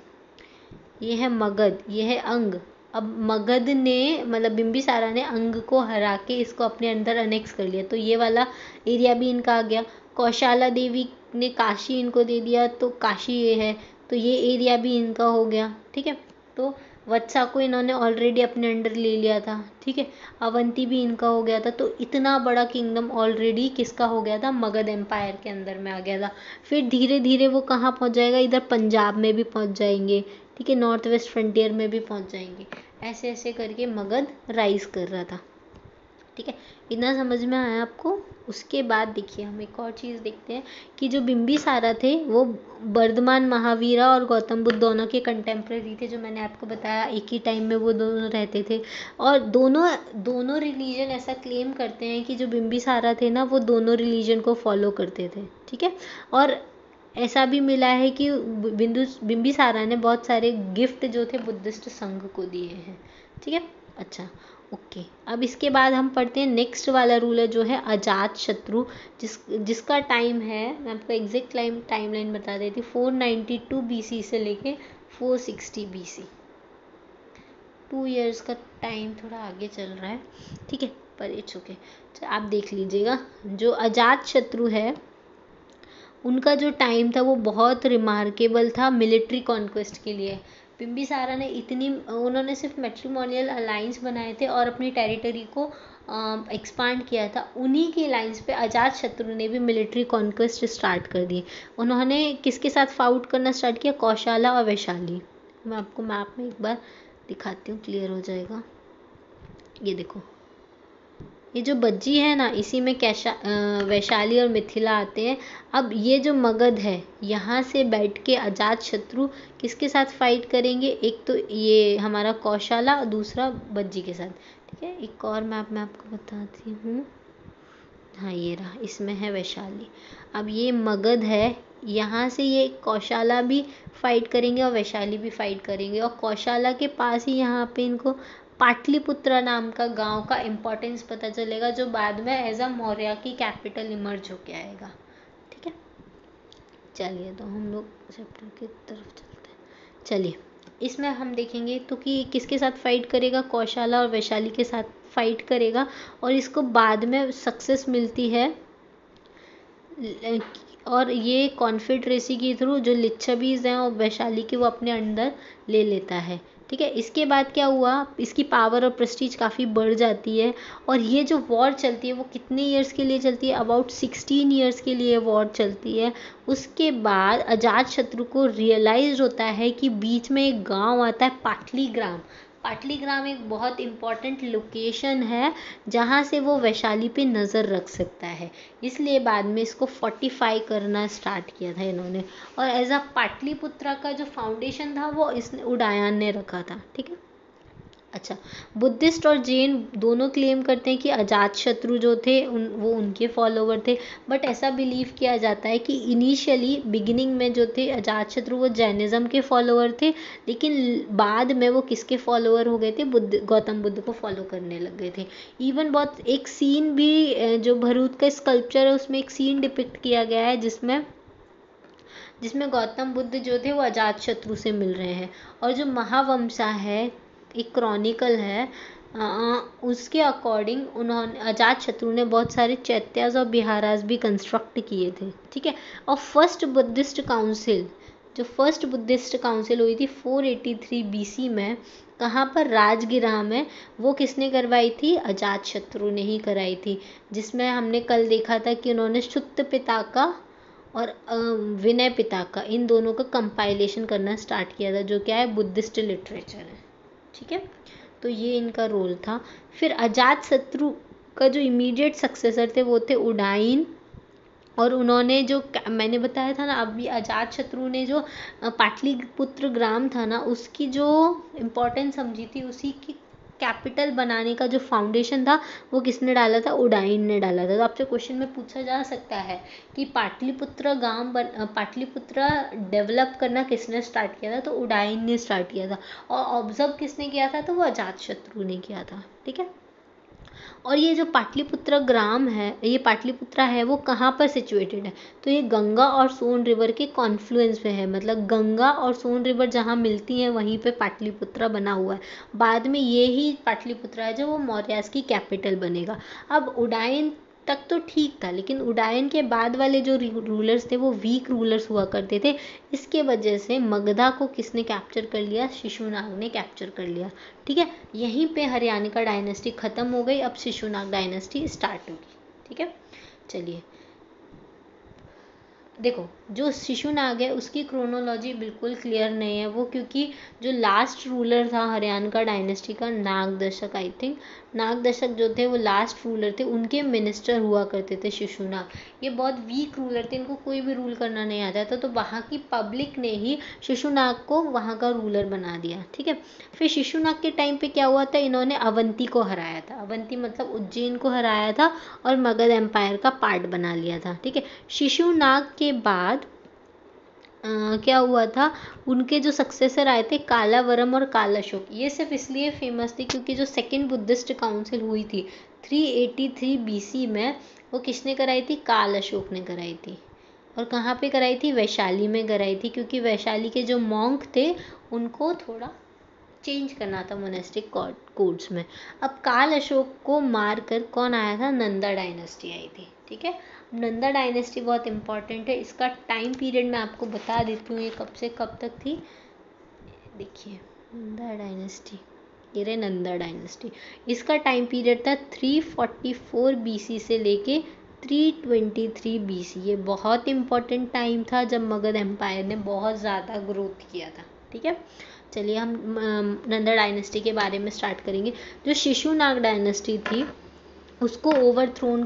ये है मगध, ये है अंग। अब मगध ने मतलब बिम्बिसारा ने अंग को हरा के इसको अपने अंदर अनेक्स कर लिया, तो ये वाला एरिया भी इनका आ गया। कौशाला देवी ने काशी इनको दे दिया, तो काशी ये है, तो ये एरिया भी इनका हो गया। ठीक है, तो वत्सा को इन्होंने ऑलरेडी अपने अंडर ले लिया था। ठीक है, अवंती भी इनका हो गया था। तो इतना बड़ा किंगडम ऑलरेडी किसका हो गया था? मगध एम्पायर के अंदर में आ गया था। फिर धीरे धीरे वो कहाँ पहुँच जाएगा? इधर पंजाब में भी पहुँच जाएंगे। ठीक है, नॉर्थ वेस्ट फ्रंटियर में भी पहुँच जाएंगे। ऐसे ऐसे करके मगध राइज कर रहा था। ठीक है, इतना समझ में आया आपको? उसके बाद देखिए हम एक और चीज़ देखते हैं कि जो बिम्बिसारा थे वो वर्धमान महावीरा और गौतम बुद्ध दोनों के कंटेम्प्रेरी थे। जो मैंने आपको बताया एक ही टाइम में वो दोनों रहते थे, और दोनों रिलीजन ऐसा क्लेम करते हैं कि जो बिम्बिसारा थे ना वो दोनों रिलीजन को फॉलो करते थे। ठीक है, और ऐसा भी मिला है कि बिम्बिसारा ने बहुत सारे गिफ्ट जो थे बुद्धिस्ट संघ को दिए हैं। ठीक है, अच्छा ओके। अब इसके बाद हम पढ़ते हैं नेक्स्ट वाला रूल है जो है अजात शत्रु, जिसका टाइम है, मैं आपको एग्जैक्ट टाइम लाइन बता देती हूँ, 492 BC से लेके 460 BC। 2 इयर्स का टाइम थोड़ा आगे चल रहा है। ठीक है, पर इट्स ओके, आप देख लीजिएगा। जो अजात शत्रु है उनका जो टाइम था वो बहुत रिमार्केबल था मिलिट्री कॉन्क्वेस्ट के लिए। बिम्बिसारा ने उन्होंने सिर्फ मैट्रिमोनियल अलाइंस बनाए थे और अपनी टेरिटरी को एक्सपांड किया था। उन्हीं की लाइंस पे अजात शत्रु ने भी मिलिट्री कॉन्क्वेस्ट स्टार्ट कर दी। उन्होंने किसके साथ फाउट करना स्टार्ट किया? कौशाला और वैशाली। मैं आपको मैप में एक बार दिखाती हूँ, क्लियर हो जाएगा। ये देखो, ये जो बज्जी है ना, इसी में वैशाली और मिथिला आते हैं। अब ये जो मगध है, यहाँ से बैठ के अजात शत्रु किसके साथ फाइट करेंगे? एक तो ये हमारा कौशाला और दूसरा बज्जी के साथ। ठीक है, एक और मैप मैं आपको बताती हूँ। हाँ ये रहा, इसमें है वैशाली। अब ये मगध है, यहाँ से ये कौशाला भी फाइट करेंगे और वैशाली भी फाइट करेंगे, और कौशाला के पास ही यहाँ पे इनको पाटलिपुत्रा नाम का गांव का इम्पोर्टेंस पता चलेगा, जो बाद में एज अ मौर्य की कैपिटल इमर्ज होके आएगा। ठीक है, चलिए तो हम लोग चैप्टर की तरफ चलते हैं। चलिए, इसमें हम देखेंगे तो कि किसके साथ फाइट करेगा, कौशला और वैशाली के साथ फाइट करेगा और इसको बाद में सक्सेस मिलती है और ये कॉन्फेडरेसी के थ्रू जो लिच्छवीज हैं और वैशाली के वो अपने अंडर ले लेता है। ठीक है, इसके बाद क्या हुआ, इसकी पावर और प्रेस्टीज काफ़ी बढ़ जाती है और ये जो वॉर चलती है वो कितने ईयर्स के लिए चलती है, अबाउट 16 ईयर्स के लिए वॉर चलती है। उसके बाद अजातशत्रु को रियलाइज होता है कि बीच में एक गांव आता है पाटलीग्राम। पाटलीग्राम एक बहुत इम्पॉर्टेंट लोकेशन है जहाँ से वो वैशाली पे नज़र रख सकता है, इसलिए बाद में इसको फोर्टिफाई करना स्टार्ट किया था इन्होंने। और एज अ पाटलिपुत्रा का जो फाउंडेशन था वो इसने उदयन ने रखा था। ठीक है, अच्छा, बुद्धिस्ट और जैन दोनों क्लेम करते हैं कि अजातशत्रु जो थे वो उनके फॉलोवर थे, बट ऐसा बिलीव किया जाता है कि इनिशियली बिगिनिंग में जो थे अजातशत्रु वो जैनिज्म के फॉलोवर थे, लेकिन बाद में वो किसके फॉलोवर हो गए थे, गौतम बुद्ध को फॉलो करने लग गए थे। इवन बहुत एक सीन भी जो भरूच का स्कल्पचर है उसमें एक सीन डिपिक्ट किया गया है जिसमें गौतम बुद्ध जो थे वो अजातशत्रु से मिल रहे हैं। और जो महावंशा है, एक क्रॉनिकल है, उसके अकॉर्डिंग उन्होंने अजातशत्रु ने बहुत सारे चैत्यास और बिहारास भी कंस्ट्रक्ट किए थे। ठीक है, और फर्स्ट बुद्धिस्ट काउंसिल हुई थी 483 BC में, कहाँ पर, राजगिरा में। वो किसने करवाई थी, अजातशत्रु ने ही कराई थी, जिसमें हमने कल देखा था कि उन्होंने शुद्ध पिता का और विनय पिता का, इन दोनों का कंपाइलेशन करना स्टार्ट किया था, जो क्या है, बुद्धिस्ट लिटरेचर है। ठीक है, तो ये इनका रोल था। फिर अजातशत्रु का जो इमीडिएट सक्सेसर थे वो थे उदयन, और उन्होंने जो मैंने बताया था ना अभी, अजातशत्रु ने जो पाटलिपुत्र ग्राम था ना उसकी जो इम्पोर्टेंस समझी थी, उसी की कैपिटल बनाने का जो फाउंडेशन था वो किसने डाला था, उदयन ने डाला था। तो आपसे क्वेश्चन में पूछा जा सकता है कि पाटलिपुत्र पाटलिपुत्र डेवलप करना किसने स्टार्ट किया था, तो उदयन ने स्टार्ट किया था। और ऑब्जर्व किसने किया था, तो वो अजातशत्रु ने किया था। ठीक है, और ये जो पाटलिपुत्र ग्राम है, ये पाटलिपुत्रा है, वो कहाँ पर सिचुएटेड है, तो ये गंगा और सोन रिवर के कॉन्फ्लुएंस पे है, मतलब गंगा और सोन रिवर जहाँ मिलती हैं वहीं पे पाटलिपुत्रा बना हुआ है। बाद में ये ही पाटलिपुत्रा है जो वो मौर्यास की कैपिटल बनेगा। अब उदयन तक तो ठीक था, लेकिन उदयन के बाद वाले जो रूलर्स थे वो वीक रूलर्स हुआ करते थे। इसके वजह से मगधा को किसने कैप्चर कर लिया, शिशुनाग ने कैप्चर कर लिया। ठीक है, यहीं पे हरियाणिका डायनेस्टी खत्म हो गई, अब शिशुनाग डायनेस्टी स्टार्ट होगी। ठीक है, चलिए देखो, जो शिशुनाग है उसकी क्रोनोलॉजी बिल्कुल क्लियर नहीं है वो, क्योंकि जो लास्ट रूलर था हरियाणा डायनेस्टी का, नागदशक, आई थिंक नागदशक जो थे वो लास्ट रूलर थे, उनके मिनिस्टर हुआ करते थे शिशुनाग। ये बहुत वीक रूलर थे, इनको कोई भी रूल करना नहीं आता था, तो वहाँ की पब्लिक ने ही शिशुनाग को वहाँ का रूलर बना दिया। ठीक है, फिर शिशुनाग के टाइम पे क्या हुआ था, इन्होंने अवंती को हराया था, अवंती मतलब उज्जैन को हराया था और मगध एम्पायर का पार्ट बना लिया था। ठीक है, शिशुनाग के बाद क्या हुआ था, उनके जो सक्सेसर आए थे कालावरम और कालाशोक, ये सिर्फ इसलिए फेमस थे क्योंकि जो सेकेंड बुद्धिस्ट काउंसिल हुई थी 383 BC में, वो किसने कराई थी, कालाशोक ने कराई थी। और कहाँ पे कराई थी, वैशाली में कराई थी, क्योंकि वैशाली के जो मॉन्क थे उनको थोड़ा चेंज करना था मोनेस्टिक कोड्स में। अब काल अशोक को मार कर कौन आया था, नंदा डायनेस्टी आई थी। ठीक है, नंदा डायनेस्टी बहुत इंपॉर्टेंट है, इसका टाइम पीरियड मैं आपको बता देती हूँ, ये कब से कब तक थी। देखिए, नंदा डायनेस्टी, ये रहे नंदा डायनेस्टी, इसका टाइम पीरियड था 344 BC से लेके 323 BC। ये बहुत इंपॉर्टेंट टाइम था जब मगध एम्पायर ने बहुत ज़्यादा ग्रोथ किया था। ठीक है, चलिए हम नंदा डायनेस्टी के बारे में स्टार्ट करेंगे। जो शिशुनाग डायनेस्टी थी उसको ओवरथ्रो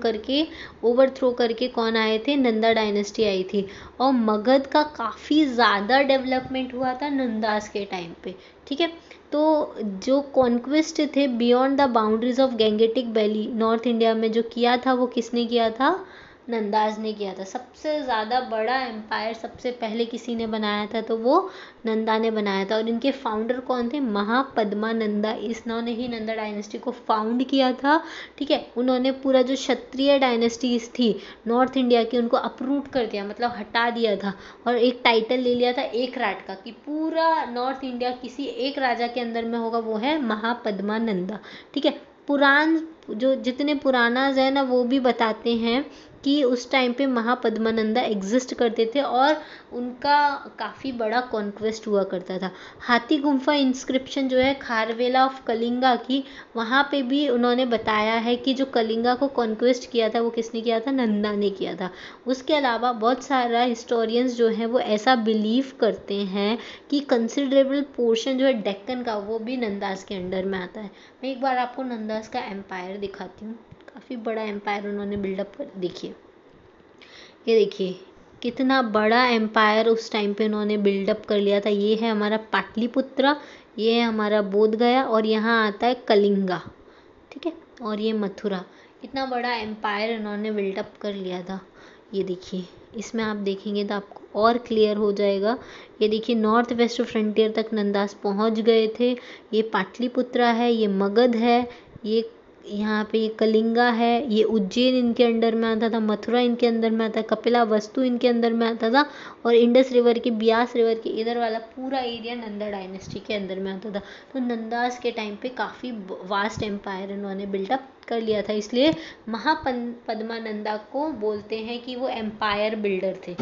करके कौन आए थे, नंदा डायनेस्टी आई थी। और मगध का काफ़ी ज़्यादा डेवलपमेंट हुआ था नंदास के टाइम पे। ठीक है, तो जो कॉन्क्वेस्ट थे beyond the boundaries of Gangetic valley, north India में जो किया था वो किसने किया था, नंदाज ने किया था। सबसे ज़्यादा बड़ा एम्पायर सबसे पहले किसी ने बनाया था तो वो नंदा ने बनाया था। और इनके फाउंडर कौन थे? महापद्मानंदा। इन्होंने ही नंदा डायनेस्टी को फाउंड किया था। ठीक है, उन्होंने पूरा जो क्षत्रिय डायनेस्टीज थी नॉर्थ इंडिया की उनको अपरूट कर दिया, मतलब हटा दिया था। और एक टाइटल ले लिया था एक राट का कि पूरा नॉर्थ इंडिया किसी एक राजा के अंदर में होगा, वो है महापद्मानंदा। ठीक है, पुराण जो जितने पुराणाज है ना वो भी बताते हैं कि उस टाइम पे महापद्मानंदा एग्जिस्ट करते थे और उनका काफ़ी बड़ा कॉन्क्वेस्ट हुआ करता था। हाथी गुम्फा इंस्क्रिप्शन जो है खारवेला ऑफ कलिंगा की, वहाँ पे भी उन्होंने बताया है कि जो कलिंगा को कॉन्क्वेस्ट किया था वो किसने किया था? नंदा ने किया था। उसके अलावा बहुत सारा हिस्टोरियंस जो है वो ऐसा बिलीव करते हैं कि कंसिडरेबल पोर्शन जो है डेक्कन का वो भी नंदास के अंडर में आता है। मैं एक बार आपको नंदास का एम्पायर दिखाती हूँ। काफ़ी बड़ा एम्पायर उन्होंने बिल्डअप कर, देखिए ये देखिए कितना बड़ा एम्पायर उस टाइम पे उन्होंने बिल्डअप कर लिया था। ये है हमारा पाटलिपुत्रा, ये है हमारा बोध गया और यहाँ आता है कलिंगा। ठीक है, और ये मथुरा। इतना बड़ा एम्पायर इन्होंने बिल्डअप कर लिया था। ये देखिए, इसमें आप देखेंगे तो आपको और क्लियर हो जाएगा। ये देखिए नॉर्थ वेस्ट फ्रंटियर तक नंदास पहुंच गए थे। ये पाटलिपुत्रा है, ये मगध है, ये यहाँ पे ये कलिंगा है, ये उज्जैन इनके अंडर में आता था, मथुरा इनके अंदर में आता है, कपिला वस्तु इनके अंदर में आता था और इंडस रिवर के, ब्यास रिवर के इधर वाला पूरा एरिया नंदा डायनेस्टी के अंदर में आता था। तो नंदास के टाइम पे काफ़ी वास्ट एम्पायर इन्होंने बिल्डअप कर लिया था, इसलिए महापद्मानंदा को बोलते हैं कि वो एम्पायर बिल्डर थे।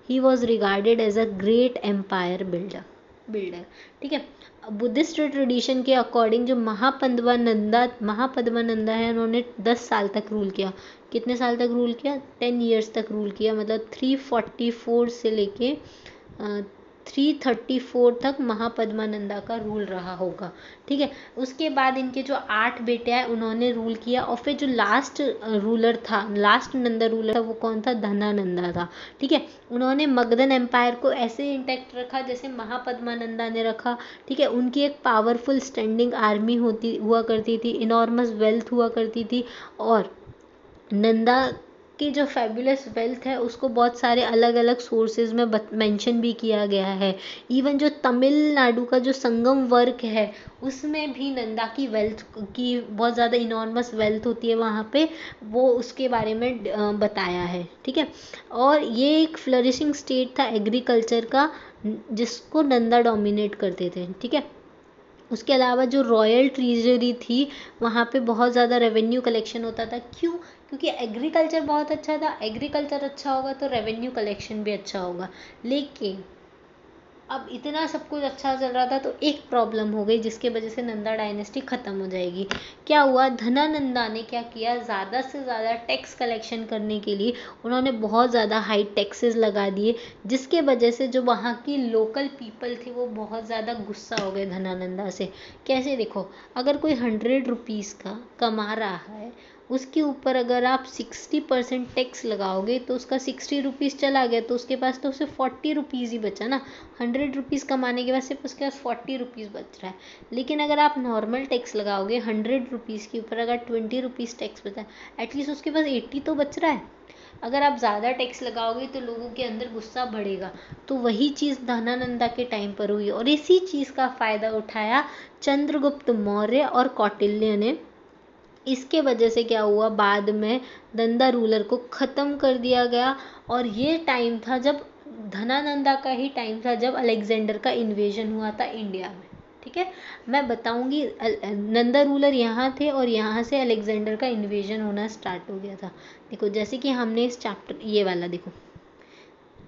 He was regarded as a great empire builder. ठीक है, बुद्धिस्ट ट्रेडिशन के अकॉर्डिंग जो महापद्मानंदा है उन्होंने 10 साल तक रूल किया। कितने साल तक रूल किया? 10 ईयर्स तक रूल किया, मतलब 344 से लेके 334 तक महापद्मानंदा का रूल रहा होगा। ठीक है, उसके बाद इनके जो 8 बेटे हैं उन्होंने रूल किया और फिर जो लास्ट रूलर था, लास्ट नंदा रूलर था, वो कौन था? धनानंदा था। ठीक है, उन्होंने मगधन एम्पायर को ऐसे इंटैक्ट रखा जैसे महापद्मानंदा ने रखा। ठीक है, उनकी एक पावरफुल स्टैंडिंग आर्मी हुआ करती थी, इनॉर्मस वेल्थ हुआ करती थी और नंदा की जो फैबुलस वेल्थ है उसको बहुत सारे अलग अलग सोर्सेज में मेंशन भी किया गया है। इवन जो तमिलनाडु का जो संगम वर्क है उसमें भी नंदा की वेल्थ की बहुत ज़्यादा इनॉर्मस वेल्थ होती है वहाँ पे, वो उसके बारे में बताया है। ठीक है, और ये एक फ्लरिशिंग स्टेट था एग्रीकल्चर का जिसको नंदा डोमिनेट करते थे। ठीक है, उसके अलावा जो रॉयल ट्रेजरी थी वहाँ पे बहुत ज़्यादा रेवेन्यू कलेक्शन होता था। क्यों? क्योंकि एग्रीकल्चर बहुत अच्छा था। एग्रीकल्चर अच्छा होगा तो रेवेन्यू कलेक्शन भी अच्छा होगा। लेकिन अब इतना सब कुछ अच्छा चल रहा था तो एक प्रॉब्लम हो गई जिसके वजह से नंदा डायनेस्टी ख़त्म हो जाएगी। क्या हुआ? धनानंदा ने क्या किया, ज़्यादा से ज़्यादा टैक्स कलेक्शन करने के लिए उन्होंने बहुत ज़्यादा हाई टैक्सेस लगा दिए, जिसके वजह से जो वहाँ की लोकल पीपल थे वो बहुत ज़्यादा गुस्सा हो गए धनानंदा से। कैसे? देखो, अगर कोई 100 रुपीज़ का कमा रहा है उसके ऊपर अगर आप 60% टैक्स लगाओगे तो उसका 60 रुपीज़ चला गया तो उसके पास तो सिर्फ 40 रुपीज़ ही बचा ना। 100 रुपीज़ कमाने के बाद सिर्फ उसके पास 40 रुपीज़ बच रहा है। लेकिन अगर आप नॉर्मल टैक्स लगाओगे 100 रुपीज़ के ऊपर अगर 20 रुपीज़ टैक्स बचा है, एटलीस्ट उसके पास 80 तो बच रहा है। अगर आप ज़्यादा टैक्स लगाओगे तो लोगों के अंदर गुस्सा बढ़ेगा। तो वही चीज़ धनानंदा के टाइम पर हुई और इसी चीज़ का फ़ायदा उठाया चंद्रगुप्त मौर्य और कौटिल्य ने। इसके वजह से क्या हुआ, बाद में नंदा रूलर को ख़त्म कर दिया गया। और ये टाइम था जब धनानंदा का ही टाइम था जब अलेक्जेंडर का इन्वेजन हुआ था इंडिया में। ठीक है, मैं बताऊंगी नंदा रूलर यहाँ थे और यहाँ से अलेक्जेंडर का इन्वेजन होना स्टार्ट हो गया था। देखो, जैसे कि हमने इस चैप्टर, ये वाला देखो,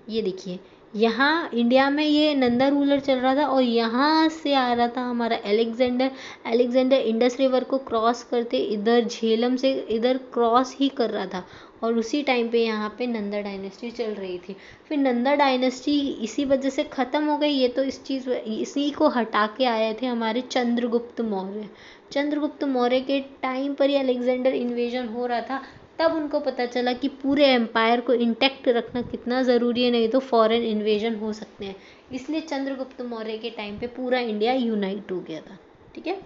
ये देखिए यहाँ इंडिया में ये नंदा रूलर चल रहा था और यहाँ से आ रहा था हमारा अलेक्जेंडर इंडस रिवर को क्रॉस करते इधर झेलम से इधर क्रॉस ही कर रहा था और उसी टाइम पे यहाँ पे नंदा डायनेस्टी चल रही थी। फिर नंदा डायनेस्टी इसी वजह से ख़त्म हो गई। ये तो इसी को हटा के आए थे हमारे चंद्रगुप्त मौर्य के टाइम पर ही अलेक्जेंडर इन्वेजन हो रहा था। तब उनको पता चला कि पूरे एम्पायर को इंटैक्ट रखना कितना ज़रूरी है, नहीं तो फॉरेन इन्वेजन हो सकते हैं। इसलिए चंद्रगुप्त मौर्य के टाइम पे पूरा इंडिया यूनाइट हो गया था। ठीक है,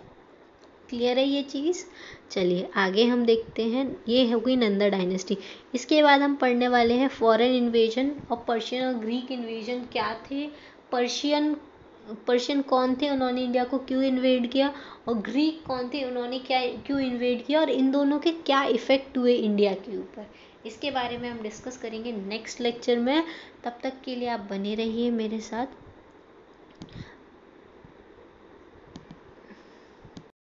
क्लियर है ये चीज़। चलिए आगे हम देखते हैं। ये हो गई नंदा डायनेस्टी। इसके बाद हम पढ़ने वाले हैं फॉरेन इन्वेजन और पर्शियन और ग्रीक इन्वेजन क्या थे। पर्शियन कौन थे, उन्होंने इंडिया को क्यों इन्वेड किया, और ग्रीक कौन थे, उन्होंने क्या क्यों इन्वेड किया, और इन दोनों के क्या इफ़ेक्ट हुए इंडिया के ऊपर। इसके बारे में हम डिस्कस करेंगे नेक्स्ट लेक्चर में। तब तक के लिए आप बने रहिए मेरे साथ।